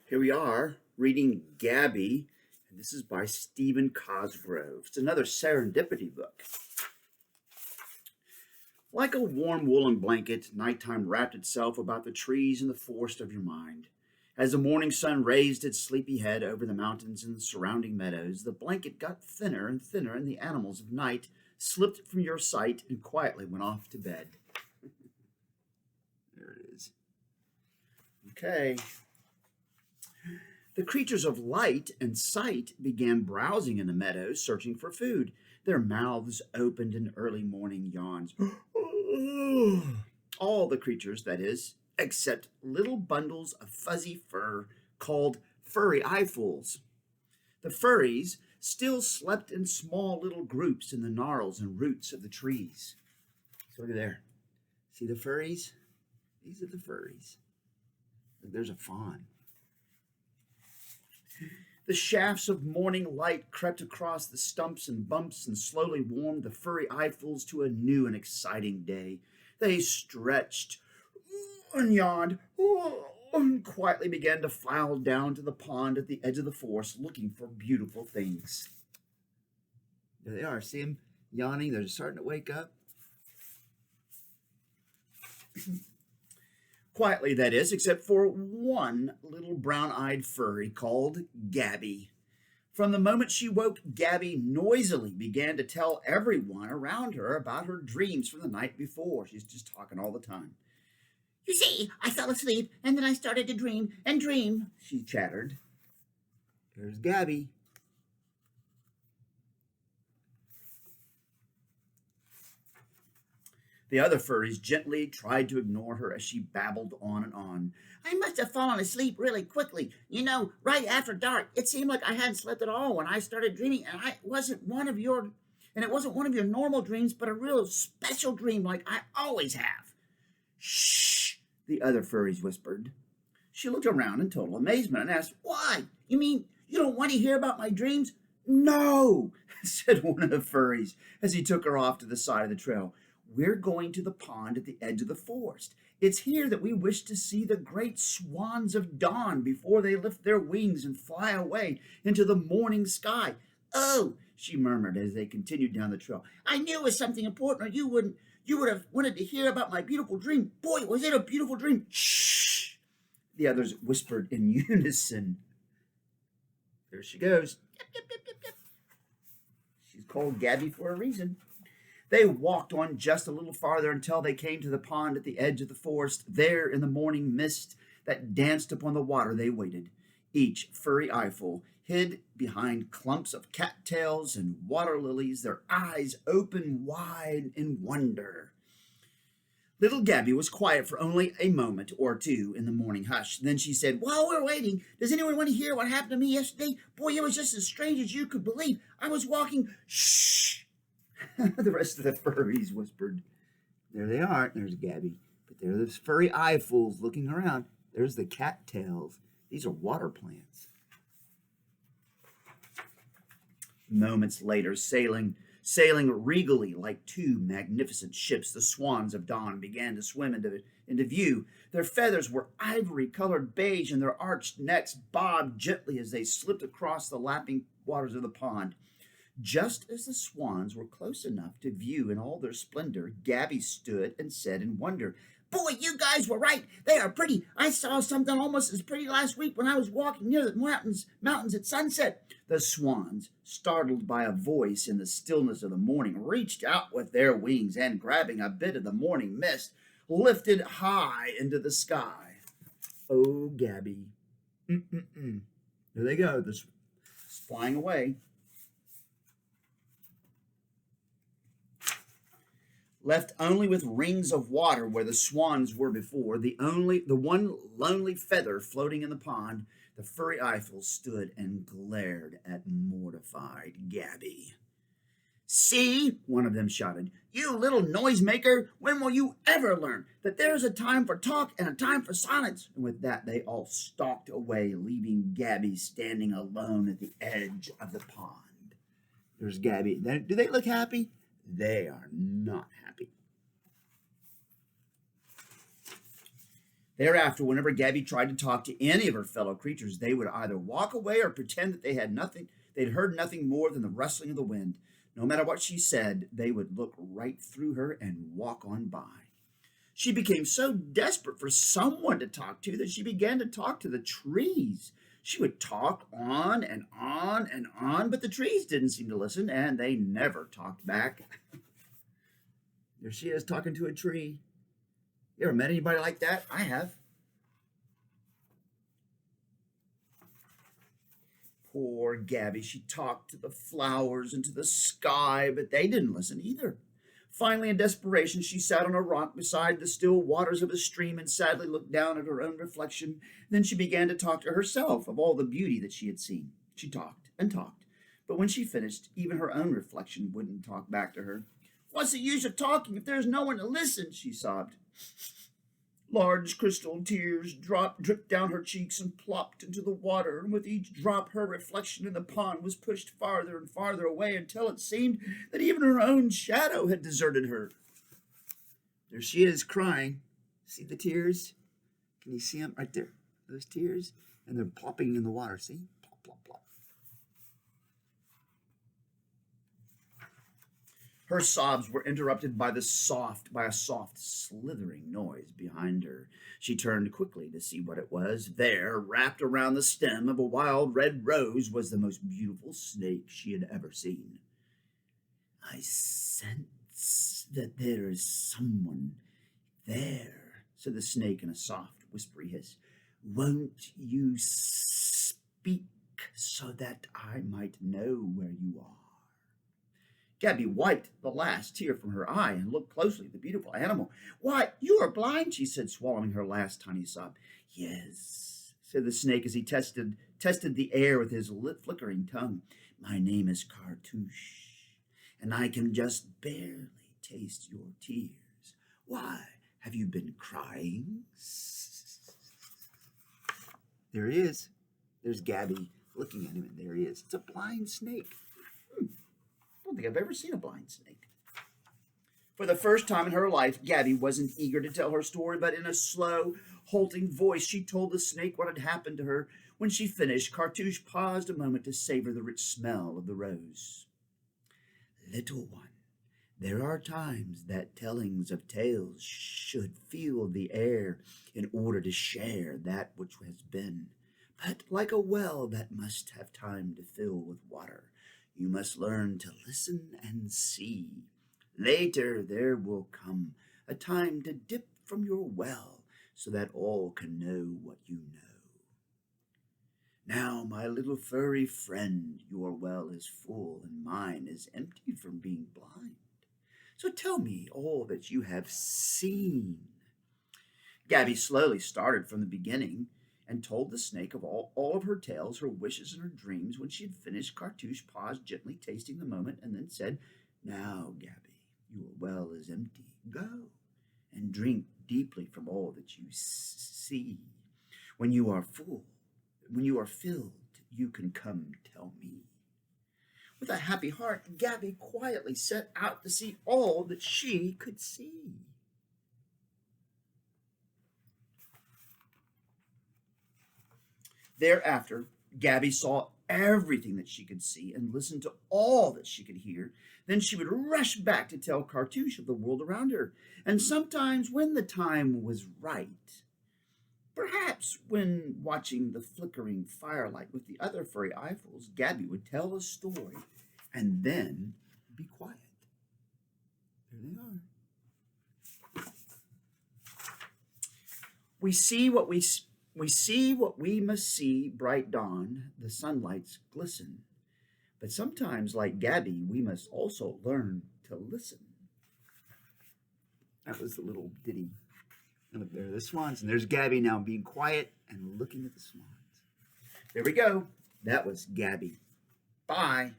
Here we are reading Gabby, and this is by Stephen Cosgrove. It's another Serendipity book. Like a warm woolen blanket, nighttime wrapped itself about the trees and the forest of your mind. As the morning sun raised its sleepy head over the mountains and the surrounding meadows, the blanket got thinner and thinner, and the animals of night slipped from your sight and quietly went off to bed. There it is. Okay. The creatures of light and sight began browsing in the meadows, searching for food. Their mouths opened in early morning yawns. All the creatures, that is, except little bundles of fuzzy fur called furry eyefuls. The furries still slept in small little groups in the gnarls and roots of the trees. So look there. See the furries? These are the furries. Look, there's a fawn. The shafts of morning light crept across the stumps and bumps and slowly warmed the furry eyefuls to a new and exciting day. They stretched and yawned and quietly began to file down to the pond at the edge of the forest looking for beautiful things. There they are. See them yawning? They're starting to wake up. Quietly, that is, except for one little brown-eyed furry called Gabby. From the moment she woke, Gabby noisily began to tell everyone around her about her dreams from the night before. She's just talking all the time. You see, I fell asleep, and then I started to dream and dream, she chattered. There's Gabby. The other furries gently tried to ignore her as she babbled on and on. I must have fallen asleep really quickly. You know, right after dark, it seemed like I hadn't slept at all when I started dreaming, and it wasn't one of your normal dreams, but a real special dream like I always have. Shh, the other furries whispered. She looked around in total amazement and asked, Why? You mean you don't want to hear about my dreams? No, said one of the furries as he took her off to the side of the trail. We're going to the pond at the edge of the forest. It's here that we wish to see the great swans of dawn before they lift their wings and fly away into the morning sky. Oh, she murmured as they continued down the trail. I knew it was something important, or you would have wanted to hear about my beautiful dream. Boy, was it a beautiful dream. Shh, the others whispered in unison. There she goes. Yep, yep, yep, yep, yep. She's called Gabby for a reason. They walked on just a little farther until they came to the pond at the edge of the forest. There, in the morning mist that danced upon the water, they waited. Each furry eyeful hid behind clumps of cattails and water lilies, their eyes open wide in wonder. Little Gabby was quiet for only a moment or two in the morning hush. Then she said, While we're waiting, does anyone want to hear what happened to me yesterday? Boy, it was just as strange as you could believe. I was walking... Shh! The rest of the furries whispered. There they are. There's Gabby. But there are those furry eyefuls looking around. There's the cattails. These are water plants. Moments later, sailing regally like two magnificent ships, the swans of dawn began to swim into view. Their feathers were ivory-colored beige, and their arched necks bobbed gently as they slipped across the lapping waters of the pond. Just as the swans were close enough to view in all their splendor, Gabby stood and said in wonder, Boy, you guys were right. They are pretty. I saw something almost as pretty last week when I was walking near the mountains at sunset. The swans, startled by a voice in the stillness of the morning, reached out with their wings and, grabbing a bit of the morning mist, lifted high into the sky. Oh, Gabby. There they go. They're flying away. Left only with rings of water where the swans were before, the one lonely feather floating in the pond, the furry eyefuls stood and glared at mortified Gabby. See, one of them shouted, you little noisemaker, when will you ever learn that there's a time for talk and a time for silence? And with that, they all stalked away, leaving Gabby standing alone at the edge of the pond. There's Gabby. Do they look happy? They are not happy. Thereafter, whenever Gabby tried to talk to any of her fellow creatures, they would either walk away or pretend that they'd heard nothing more than the rustling of the wind. No matter what she said, they would look right through her and walk on by. She became so desperate for someone to talk to that she began to talk to the trees. She would talk on and on and on, but the trees didn't seem to listen, and they never talked back. There she is talking to a tree. You ever met anybody like that? I have. Poor Gabby. She talked to the flowers and to the sky, but they didn't listen either. Finally, in desperation, she sat on a rock beside the still waters of a stream and sadly looked down at her own reflection. Then she began to talk to herself of all the beauty that she had seen. She talked and talked, but when she finished, even her own reflection wouldn't talk back to her. "What's the use of talking if there's no one to listen?" she sobbed. Large crystal tears dripped down her cheeks and plopped into the water, and with each drop her reflection in the pond was pushed farther and farther away until it seemed that even her own shadow had deserted her. There she is crying. See the tears? Can you see them right there? Those tears? And they're plopping in the water, see? Plop, plop, plop. Her sobs were interrupted by a soft slithering noise behind her. She turned quickly to see what it was. There, wrapped around the stem of a wild red rose, was the most beautiful snake she had ever seen. "I sense that there is someone there," said the snake in a soft, whispery hiss. "Won't you speak so that I might know where you are?" Gabby wiped the last tear from her eye and looked closely at the beautiful animal. "Why, you are blind," she said, swallowing her last tiny sob. "Yes," said the snake as he tested the air with his flickering tongue. "My name is Cartouche, and I can just barely taste your tears. Why, have you been crying?" There he is. There's Gabby looking at him, and there he is. It's a blind snake. I don't think I've ever seen a blind snake. For the first time in her life, Gabby wasn't eager to tell her story, but in a slow, halting voice, she told the snake what had happened to her. When she finished, Cartouche paused a moment to savor the rich smell of the rose. "Little one, there are times that tellings of tales should feel the air in order to share that which has been. But like a well that must have time to fill with water, you must learn to listen and see. Later there will come a time to dip from your well so that all can know what you know. Now, my little furry friend, your well is full and mine is empty from being blind. So tell me all that you have seen." Gabby slowly started from the beginning and told the snake of all of her tales, her wishes, and her dreams. When she had finished, Cartouche paused gently, tasting the moment, and then said, "Now, Gabby, your well is empty. Go and drink deeply from all that you see. When you are filled, you can come tell me." With a happy heart, Gabby quietly set out to see all that she could see. Thereafter, Gabby saw everything that she could see and listened to all that she could hear. Then she would rush back to tell Cartouche of the world around her. And sometimes, when the time was right, perhaps when watching the flickering firelight with the other furry eyefuls, Gabby would tell a story and then be quiet. There they are. We see what we must see, bright dawn, the sunlights glisten. But sometimes, like Gabby, we must also learn to listen. That was the little ditty. And look, there are the swans, and there's Gabby now being quiet and looking at the swans. There we go. That was Gabby. Bye.